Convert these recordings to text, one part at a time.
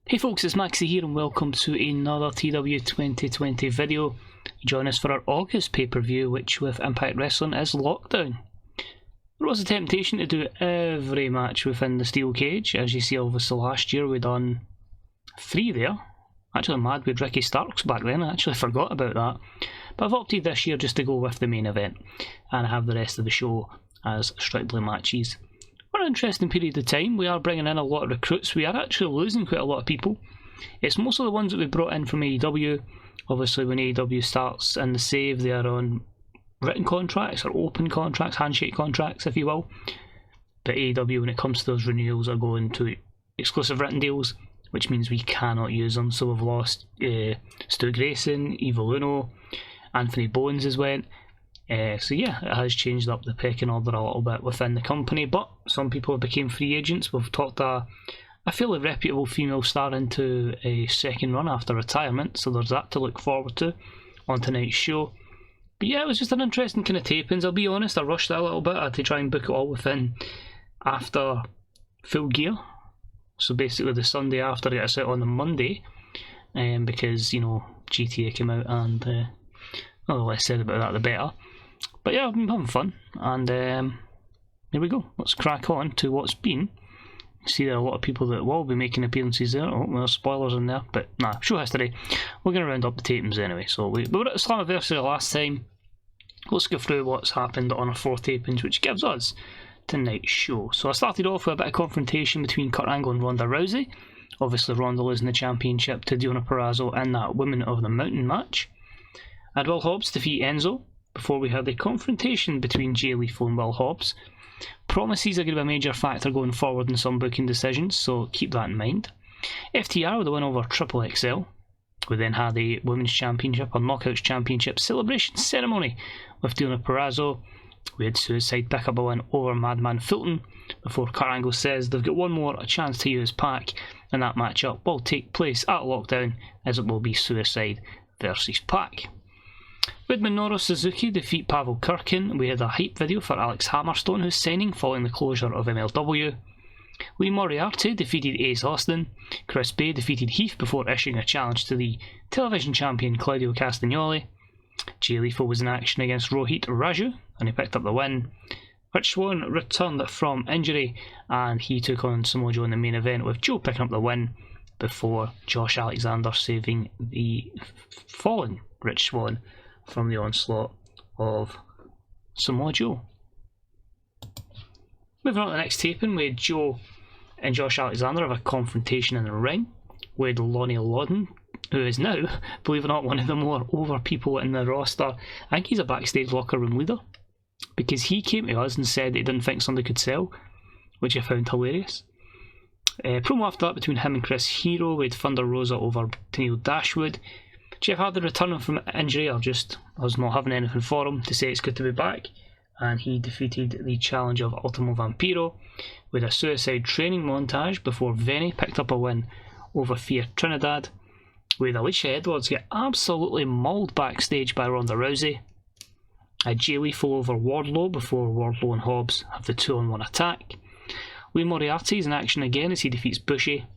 Hey folks, it's Maxie here and welcome to another TEW2020 video. Join us for our August pay-per-view, which with Impact Wrestling is Lockdown. There was a temptation to do every match within the steel cage. As you see, obviously last year we done 3 there. Actually mad with Ricky Starks back then, I actually forgot about that. But I've opted this year just to go with the main event and have the rest of the show as strictly matches. An interesting period of time. We are bringing in a lot of recruits. We are actually losing quite a lot of people. It's mostly the ones that we brought in from AEW. Obviously when AEW starts in the save, they are on written contracts or open contracts, handshake contracts if you will. But AEW, when it comes to those renewals, are going to exclusive written deals, which means we cannot use them. So we've lost Stu Grayson, Evil Uno, Anthony Bowens has went. So yeah, it has changed up the pecking order a little bit within the company, but some people have become free agents. We've talked a fairly reputable female star into a second run after retirement, so there's that to look forward to on tonight's show. But yeah, it was just an interesting kind of tapings. I'll be honest, I rushed it a little bit. I had to try and book it all within after Full Gear, so basically the Sunday after it was out on the Monday, because, you know, GTA came out and the less said about that the better. But yeah, I've been having fun, and here we go. Let's crack on to what's been. You see there are a lot of people that will be making appearances there. Oh, there's spoilers in there, but nah, show history. We're going to round up the tapings anyway. So we were at the Slammiversary last time. Let's go through what's happened on our 4 tapings, which gives us tonight's show. So I started off with a bit of confrontation between Kurt Angle and Ronda Rousey. Obviously Ronda losing the championship to Purrazzo in that Women of the Mountain match. I had Will Hobbs defeat Enzo before we had the confrontation between Jay Lethal and Will Hobbs. Promises are going to be a major factor going forward in some booking decisions, so keep that in mind. FTR with a win over Triple XL. We then had the Women's Championship or Knockouts Championship celebration ceremony with Deonna Purrazzo. We had Suicide pick up a win over Madman Fulton before Kurt Angle says they've got one more chance to use Pac, and that matchup will take place at Lockdown, as it will be Suicide versus Pac. We had Minoru Suzuki defeat Pavel Kirkin. We had a hype video for Alex Hammerstone, who's signing following the closure of MLW. Lee Moriarty defeated Ace Austin. Chris Bay defeated Heath before issuing a challenge to the television champion Claudio Castagnoli. Jay Lethal was in action against Rohit Raju, and he picked up the win. Rich Swann returned from injury, and he took on Samoa Joe in the main event, with Joe picking up the win before Josh Alexander saving the fallen Rich Swann from the onslaught of Samoa Joe. Moving on to the next taping, we had Joe and Josh Alexander have a confrontation in the ring with Lonnie Lawton, who is now, believe it or not, one of the more over people in the roster. I think he's a backstage locker room leader, because he came to us and said that he didn't think somebody could sell, which I found hilarious. Promo after that between him and Chris Hero with Thunder Rosa over Tennille Dashwood. Jeff Hardy returning from injury, I was not having anything for him to say it's good to be back, and he defeated the challenge of Ultimo Vampiro with a suicide training montage before Venny picked up a win over Fia Trinidad, with Alicia Edwards get absolutely mauled backstage by Ronda Rousey. Jay Lethal over Wardlow before Wardlow and Hobbs have the 2-on-1 attack. Lee Moriarty is in action again as he defeats Bushi.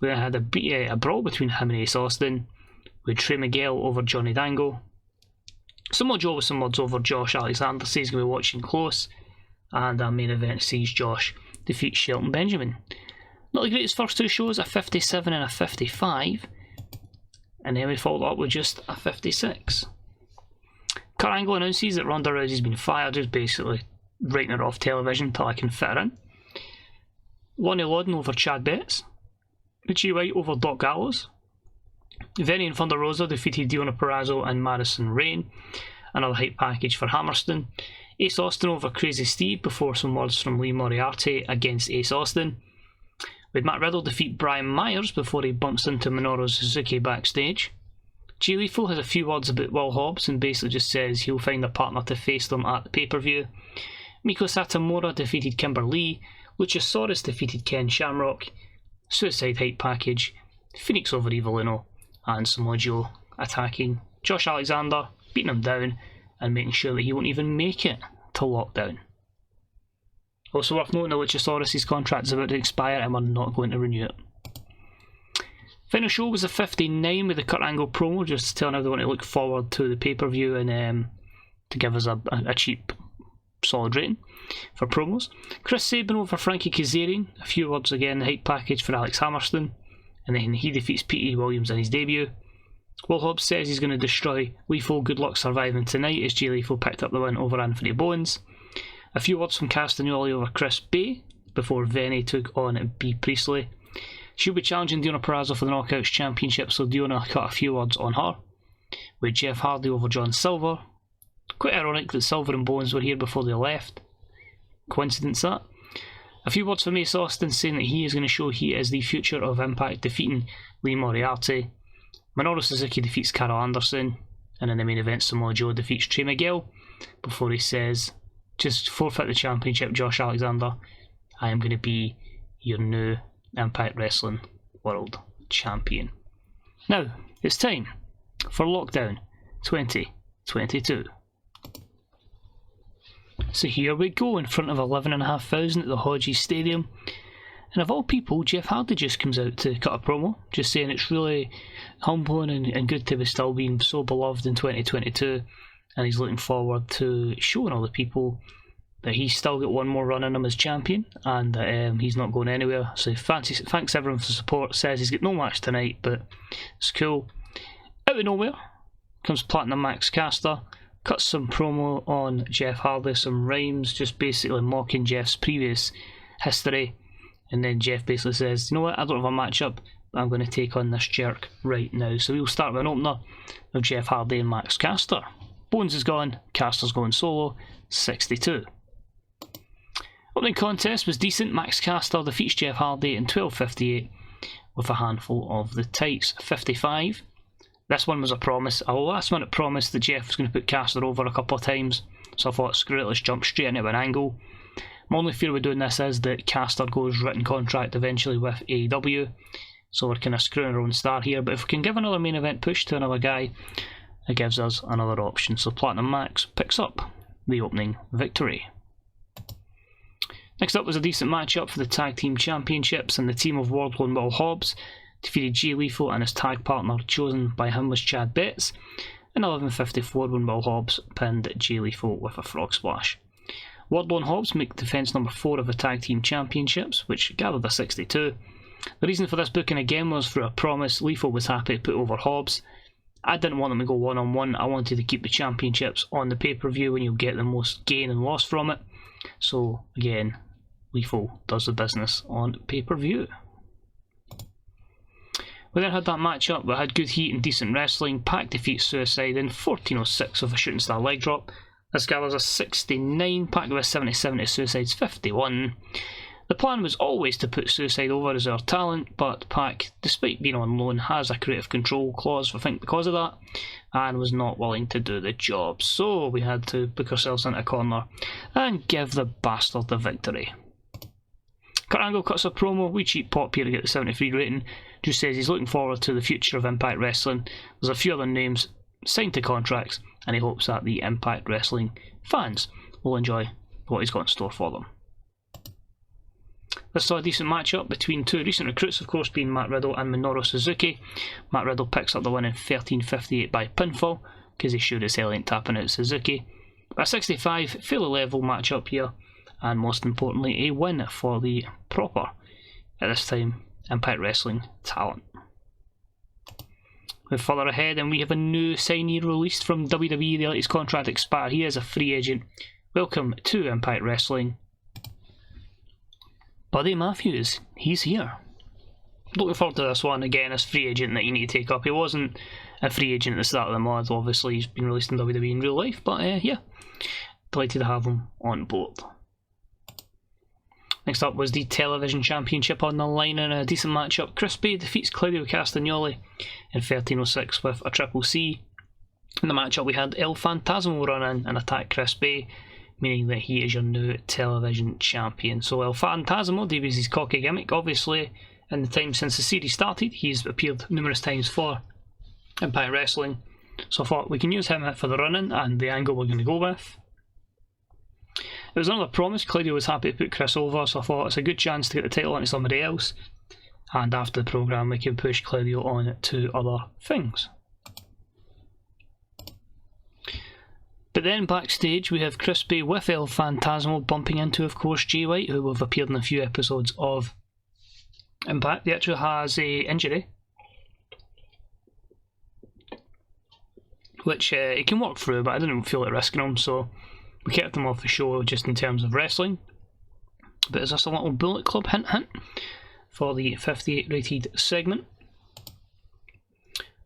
We then had a brawl between him and Ace Austin, with Trey Miguel over Johnny Dango. Samoa Joe with some words over Josh Alexander, says he's going to be watching close, and our main event sees Josh defeat Shelton Benjamin. Not the greatest first 2 shows, a 57 and a 55, and then we followed up with just a 56. Kurt Angle announces that Ronda Rousey's been fired, just basically writing her off television till I can fit her in. Lonnie Lawton over Chad Betts. Richie White over Doc Gallows. Venny and Thunder Rosa defeated Deonna Purrazzo and Madison Rayne. Another hype package for Hammerstone. Ace Austin over Crazy Steve before some words from Lee Moriarty against Ace Austin. With Matt Riddle defeat Brian Myers before he bumps into Minoru Suzuki backstage. Jay Lethal has a few words about Will Hobbs and basically just says he'll find a partner to face them at the pay-per-view. Miko Satomura defeated Kimber Lee. Luchasaurus defeated Ken Shamrock. Suicide hype package. Phoenix over Evil Uno. And Samoa Joe attacking Josh Alexander, beating him down and making sure that he won't even make it to Lockdown. Also worth noting that Luchasaurus' contract is about to expire and we're not going to renew it. Final show was a 59 with the Kurt Angle promo, just telling everyone to look forward to the pay-per-view and to give us a cheap, solid rating for promos. Chris Sabin over Frankie Kazarian, a few words again, the hype package for Alex Hammerstone, and then he defeats P.T. Williams in his debut. Will Hobbs says he's going to destroy Lethal, good luck surviving tonight, as Jay Lethal picked up the win over Anthony Bowens. A few words from Castagnoli over Chris Bay before Venny took on B. Priestley. She'll be challenging Deonna Purrazzo for the Knockouts Championship, so Deonna cut a few words on her. With Jeff Hardy over John Silver. Quite ironic that Silver and Bowens were here before they left. Coincidence that? A few words from Ace Austin saying that he is going to show he is the future of Impact, defeating Lee Moriarty. Minoru Suzuki defeats Carl Anderson, and in the main event Samoa Joe defeats Trey Miguel before he says, just forfeit the championship, Josh Alexander. I am going to be your new Impact Wrestling World Champion. Now, it's time for Lockdown 2022. So here we go, in front of 11,500 at the Hodges Stadium. And of all people, Jeff Hardy just comes out to cut a promo, just saying it's really humbling and good to be still being so beloved in 2022. And he's looking forward to showing all the people that he's still got one more run in him as champion, and that he's not going anywhere. So thanks everyone for the support. Says he's got no match tonight, but it's cool. Out of nowhere comes Platinum Max Caster, cuts some promo on Jeff Hardy, some rhymes, just basically mocking Jeff's previous history. And then Jeff basically says, you know what, I don't have a matchup, but I'm going to take on this jerk right now. So we'll start with an opener of Jeff Hardy and Max Caster. Bones is gone, Caster's going solo, 62. Opening contest was decent. Max Caster defeats Jeff Hardy in 12:58 with a handful of the tights, 55. This one was a promise, a last minute promise that Jeff was going to put Caster over a couple of times, so I thought, screw it, let's jump straight into an angle. My only fear with doing this is that Caster goes written contract eventually with AEW, so we're kind of screwing our own star here, but if we can give another main event push to another guy, it gives us another option. So Platinum Max picks up the opening victory. Next up was a decent matchup for the Tag Team Championships, and the team of Wardlow and Will Hobbs defeated Jay Lethal, and his tag partner chosen by him was Chad Betts, in 11:54 when Will Hobbs pinned Jay Lethal with a frog splash. Wardlow and Hobbs make defence number 4 of the Tag Team Championships, which gathered a 62. The reason for this booking again was through a promise. Lethal was happy to put over Hobbs. I didn't want them to go one-on-one, I wanted to keep the championships on the pay-per-view when you'll get the most gain and loss from it. So again, Lethal does the business on pay-per-view. We then had that matchup that had good heat and decent wrestling. Pac defeats Suicide in 14:06 with a shooting star leg drop. This guy was a 69, Pac with a 77 to Suicide's 51. The plan was always to put Suicide over as our talent, but Pac, despite being on loan, has a creative control clause, I think because of that, and was not willing to do the job. So we had to book ourselves into a corner and give the bastard the victory. Kurt Angle cuts a promo, we cheap pop here to get the 73 rating, just says he's looking forward to the future of Impact Wrestling. There's a few other names signed to contracts, and he hopes that the Impact Wrestling fans will enjoy what he's got in store for them. This saw a decent matchup between two recent recruits, of course, being Matt Riddle and Minoru Suzuki. Matt Riddle picks up the win in 13:58 by pinfall, because he sure as hell ain't tapping out Suzuki. A 65, fairly level matchup here, and most importantly, a win for the proper, at this time, Impact Wrestling talent. We're further ahead, and we have a new signee released from WWE. They let his contract expire. He is a free agent. Welcome to Impact Wrestling, Buddy Matthews. He's here. Looking forward to this one. Again, as free agent that you need to take up. He wasn't a free agent at the start of the month. Obviously, he's been released in WWE in real life, but yeah, delighted to have him on board. Next up was the Television Championship on the line in a decent matchup. Chris Bay defeats Claudio Castagnoli in 13:06 with a triple C. In the matchup we had El Phantasmo run in and attack Chris Bay, meaning that he is your new Television Champion. So El Phantasmo debuts his cocky gimmick. Obviously, in the time since the series started, he's appeared numerous times for Impact Wrestling. So I thought we can use him for the run-in and the angle we're going to go with. It was another promise. Claudio was happy to put Chris over, so I thought it's a good chance to get the title onto somebody else. and after the programme we can push Claudio on to other things. But then backstage we have Crispy with El Phantasmo bumping into, of course, Jay White, who will have appeared in a few episodes of Impact. He actually has a injury, which he can work through, but I didn't feel like risking him, so we kept him off the show just in terms of wrestling. But is this a little Bullet Club hint for the 58 rated segment?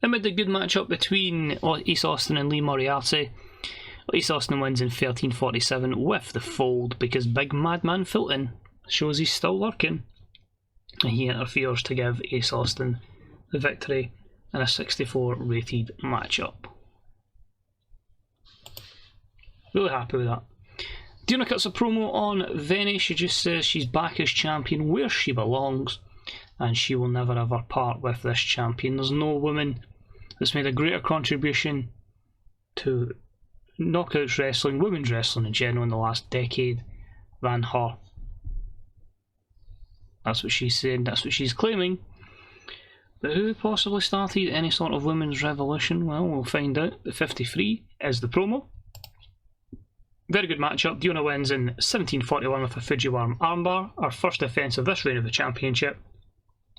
Then we had a good matchup between Ace Austin and Lee Moriarty. Ace Austin wins in 13:47 with the fold because Big Madman Fulton shows he's still lurking, and he interferes to give Ace Austin the victory in a 64 rated matchup. Really happy with that. Diona cuts a promo on Venny. She just says she's back as champion where she belongs, and she will never ever part with this champion. There's no woman that's made a greater contribution to Knockouts wrestling, women's wrestling in general, in the last decade than her. That's what she's saying, that's what she's claiming. But who possibly started any sort of women's revolution? Well, we'll find out. The 53 is the promo. Very good matchup. Diona wins in 17:41 with a Fujiwara armbar, our first defence of this reign of the championship.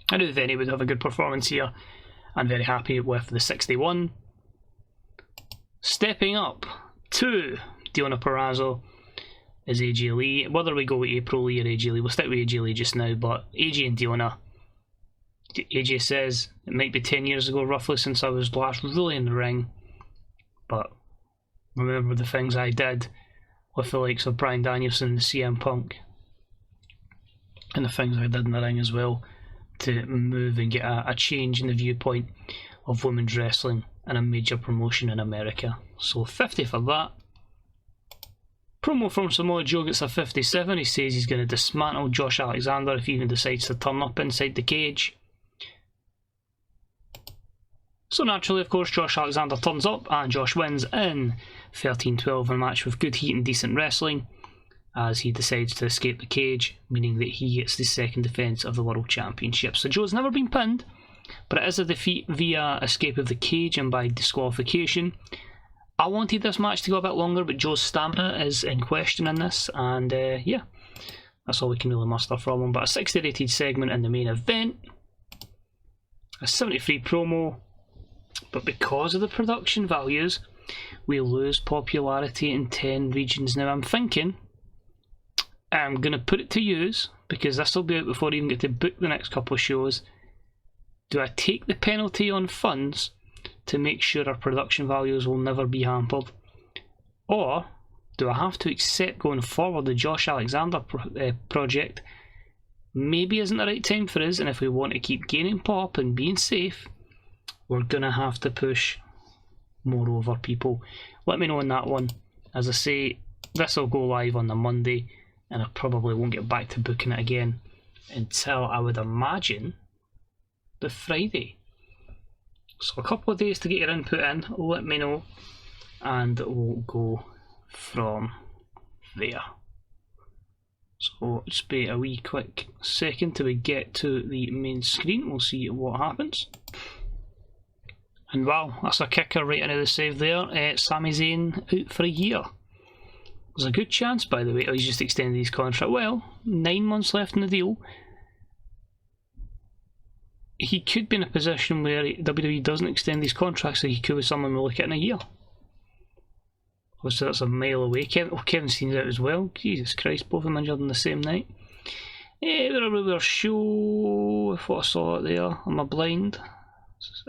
I knew Venny would have a good performance here. I'm very happy with the 61. Stepping up to Diona Purrazzo is AJ Lee. Whether we go with April Lee or AJ Lee, we'll stick with AJ Lee just now, but AJ and Diona. AJ says it might be 10 years ago roughly since I was last really in the ring, but remember the things I did with the likes of Bryan Danielson and CM Punk, and the things I did in the ring as well to move and get a change in the viewpoint of women's wrestling and a major promotion in America. So 50 for that. Promo from Samoa Joe gets a 57. He says he's going to dismantle Josh Alexander if he even decides to turn up inside the cage. So naturally, of course, Josh Alexander turns up and Josh wins in 13-12, a match with good heat and decent wrestling, as he decides to escape the cage, meaning that he gets the second defence of the World Championship. So Joe's never been pinned, but it is a defeat via escape of the cage and by disqualification. I wanted this match to go a bit longer, but Joe's stamina is in question in this, and yeah, that's all we can really muster from him. But a 60 rated segment in the main event, a 73 promo, but because of the production values, we lose popularity in 10 regions. Now I'm thinking, I'm going to put it to use, because this will be out before I even get to book the next couple of shows. Do I take the penalty on funds to make sure our production values will never be hampered? Or do I have to accept going forward the Josh Alexander project maybe isn't the right time for us, and if we want to keep gaining pop and being safe, we're going to have to push more over people? Let me know on that one. As I say, this will go live on the Monday, and I probably won't get back to booking it again until, I would imagine, the Friday. So a couple of days to get your input in, let me know, and we'll go from there. So just be a wee quick second till we get to the main screen, we'll see what happens. And wow, that's a kicker right into the save there. Sami Zayn out for a year. There's a good chance, by the way, he's just extended his contract. Well, 9 months left in the deal. He could be in a position where WWE doesn't extend his contract, so he could be someone we'll look at in a year. Obviously that's a mile away. Kevin Steen's out as well. Jesus Christ, both of them injured on the same night. We're sure if what I saw it there. Am I blind?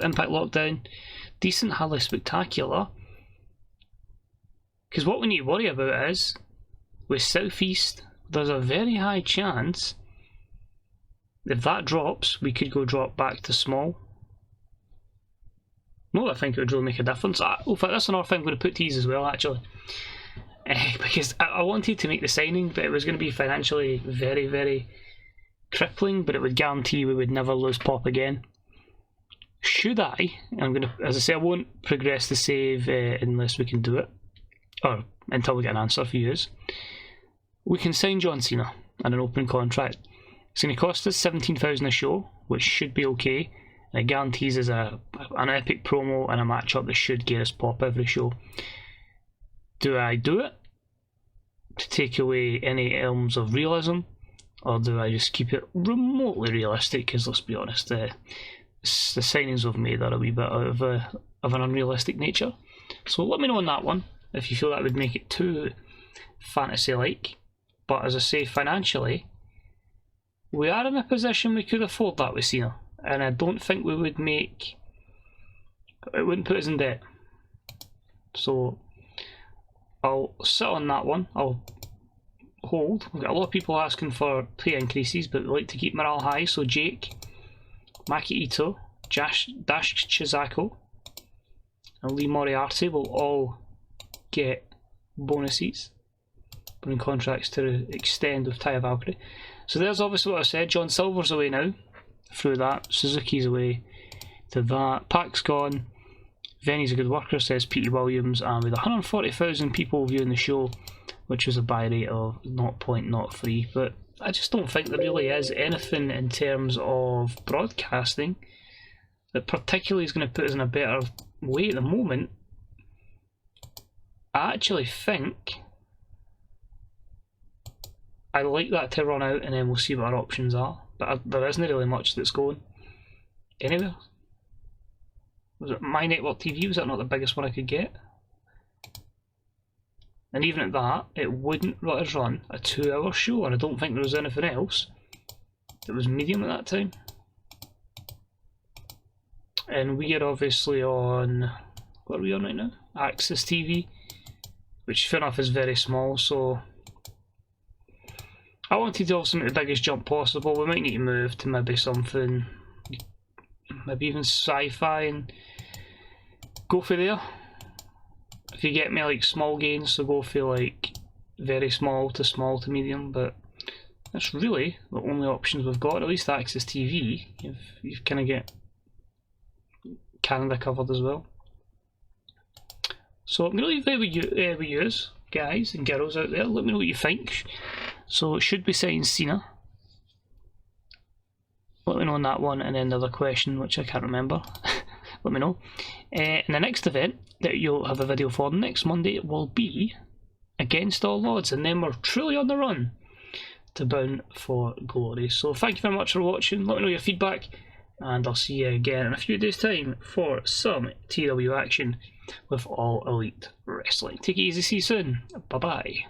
Impact Lockdown. Decent, hardly spectacular. Because what we need to worry about is, with Southeast, there's a very high chance if that drops, we could go drop back to small. No, I think it would really make a difference. In fact, that's another thing I'm going to put to use as well, actually. Because I wanted to make the signing, but it was going to be financially very, very crippling, but it would guarantee we would never lose pop again. Should I, I'm going to, as I say, I won't progress the save unless we can do it, or until we get an answer for you. We can sign John Cena on an open contract. It's going to cost us 17,000 a show, which should be okay. And it guarantees us an epic promo and a matchup that should get us pop every show. Do I do it to take away any elements of realism, or do I just keep it remotely realistic? Because let's be honest, the signings we've made are a wee bit of an unrealistic nature. So let me know on that one if you feel that would make it too fantasy-like. But as I say, financially, we are in a position we could afford that with Cena, and I don't think we would make. It wouldn't put us in debt. So I'll sit on that one. I'll hold. We've got a lot of people asking for pay increases, but we like to keep morale high. So Jake, Maki Ito, Dash Chizako, and Lee Moriarty will all get bonuses. Bring contracts to extend with Taya Valkyrie. So there's obviously what I said. John Silver's away now. Through that, Suzuki's away to that. Pac's gone. Venny's a good worker, says Petey Williams, and with 140,000 people viewing the show, which was a buy rate of 0.03. But I just don't think there really is anything in terms of broadcasting that particularly is going to put us in a better way at the moment. I actually think I like that to run out, and then we'll see what our options are. But there isn't really much that's going anywhere. Was it My Network TV? Was that not the biggest one I could get? And even at that, it wouldn't let us run a 2-hour show, and I don't think there was anything else that was medium at that time. And we are obviously on, what are we on right now? Access TV, which fair enough is very small, so I wanted to also make the biggest jump possible. We might need to move to maybe something, maybe even sci-fi, and go for there. If you get me, like small gains, so go for like very small to medium, but that's really the only options we've got. At least Access TV, you've kind of get Canada covered as well. So I'm going to leave there with you guys and girls out there. Let me know what you think. So it should be saying Cena. Let me know on that one, and then the other question, which I can't remember. Let me know. And the next event that you'll have a video for next Monday will be Against All Odds, and then we're truly on the run to Bound for Glory. So thank you very much for watching. Let me know your feedback, and I'll see you again in a few days' time for some TW action with All Elite Wrestling. Take it easy, see you soon. Bye bye.